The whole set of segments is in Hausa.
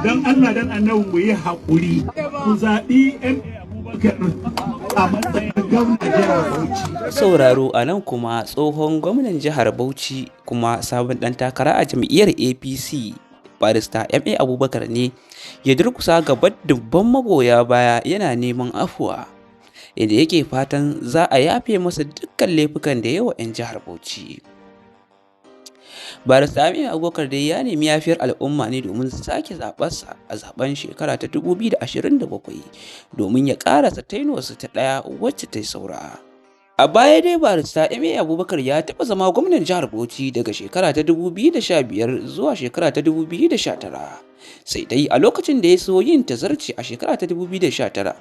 don Allah dan annabi mu yi haƙuri ku zaɓi M.A Abubakar a matsayin gwamnan jihar Bauchi. Sauraro a nan kuma tsohon gwamnan jihar Bauchi kuma sabon ɗan takara a jam'iyyar APC barista M.A Abubakar ne ya durkusa gaban dubban magoya baya yana neman afuwa, inda yake fatan za a yafe masa dukkan laifukan da yawa 'yan jihar Bauchi. Barista M.A Abubakar dai ya nemi yafiyar al'umma ne domin sake zaɓarsa a zaben shekara ta 2027 domin ya ƙarasa tenuwarsa ta ɗaya wacce ta yi saura. A baya dai barista M.A Abubakar ya taɓa zama gwamnan jihar Bauchi daga shekara ta 2015 zuwa shekara ta 2019, sai dai a lokacin da ya so yin tazarci a shekara ta 2019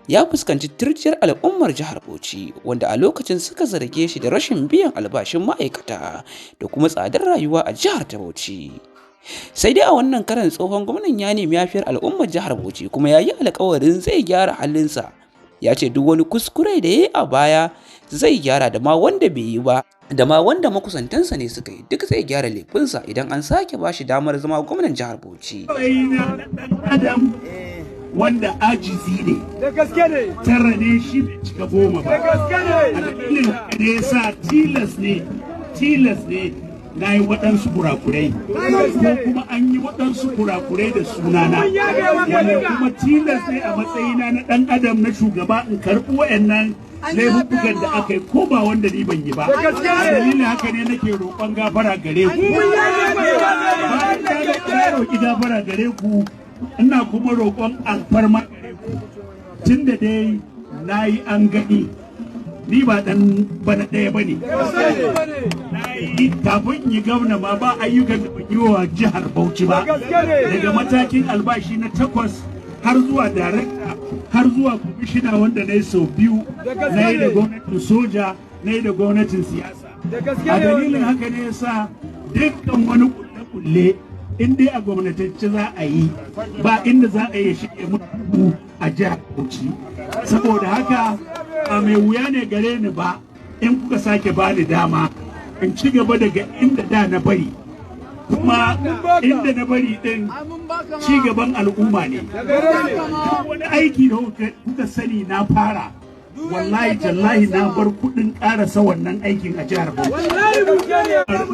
ya fuskanci turjiyar al'ummar jihar Bauchi, wanda a lokacin suka zarge shi da rashin biyan albashin ma'aikata da kuma tsadar rayuwa a jihar ta Bauchi. Sai dai a wannan karan tsohon gwamnan ya nemi yafiyar al'ummar jihar Bauchi kuma ya yi alkawarin zai gyara halinsa. Ya ce duk wani kuskure da ya yi a baya zai gyara, da ma wanda bai yi ba, da ma wanda makusantansa ne suka yi, duk zai gyara laifinsa idan an sake ba shi damar zama gwamnan jihar Bauchi. Wanda ajizi ne, tara ne shi bai cika goma ba, a dalilin da ya sa tilas ne na yi waɗansu kurakurai, ko kuma an yi waɗansu kurakurai da sunana, wanda kuma tilas ne a matsayina na ɗan adam na shugaba in karɓi waɗannan laifukan da aka yi ko ba wanda ni ban yi ba. A dalilin haka ne nake roƙon gafara gare ku, bayan na roƙi gafara gare ku, ina kuma roƙon alfarma gare ku, tun da dai na yi an gani ni ba ɗan bana ɗaya ba ne. Kafin yi gwamna ma ba ayyukan da ban yi wa jihar Bauchi ba, daga matakin albashi na 8 har zuwa darakta har zuwa kwamishina wanda na yi sau 2, na yi da gwamnatin soja, na yi da gwamnatin siyasa. A dalilin haka ne yasa dukkan wani kulle-kulle in dai a gwamnatance za a yi, ba inda za a yi shige mutu a jihar Bauchi. Saboda haka a mai wuya ne gare ni ba in kuka sake bani dama in ci gaba daga inda da na bari, kuma inda na bari din ci gaban al'umma ne. Duk wani aiki da kuka sani na fara, wallahi tallahi na bar kudin karasa wannan aikin a jihar Bauchi.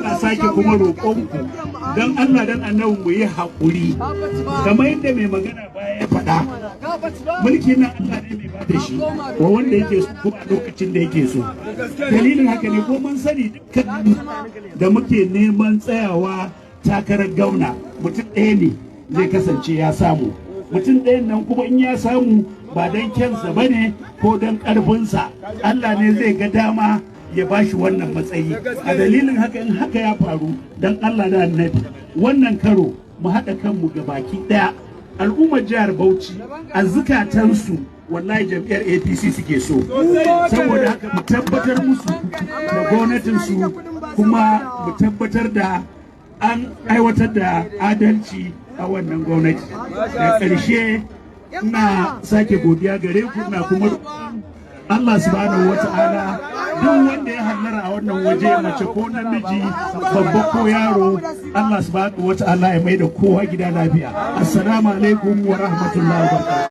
Na sake kuma roƙonku don Allah dan annabi mu yi haƙuri, kamar yadda mai magana baya ya faɗa, mulki na Allah ne mai bada shi wa wanda yake so ko a lokacin da yake so. Dalilin haka ne ko mun sani dukkan da muke neman tsayawa takarar gwamna mutum ɗaya ne zai kasance ya samu. Mutum ɗayan nan kuma in ya samu ba don kyansa ba ne ko don ƙarfinsa, Allah ne zai ga dama ya ba shi wannan matsayi. A dalilin haka in haka ya faru, don Allah da annabi wannan karo mu haɗa kanmu ga baki ɗaya. Al'ummar jihar Bauchi a zukatansu wallahi jam'iyyar APC suke so, saboda haka mu tabbatar musu da gwamnatinsu, kuma mu tabbatar da an aiwatar da adalci a wannan gwamnati. Da ƙarshe ina sake godiya gare ku, na kuma Allah subhanahu wata'ala duk wanda ya hallara a wannan waje, mace ko namiji, babba ko yaro, Allah subhanahu wata'ala ya mai da kowa gida lafiya. Assalamu alaikum wa rahmatullahi wa barakatuh.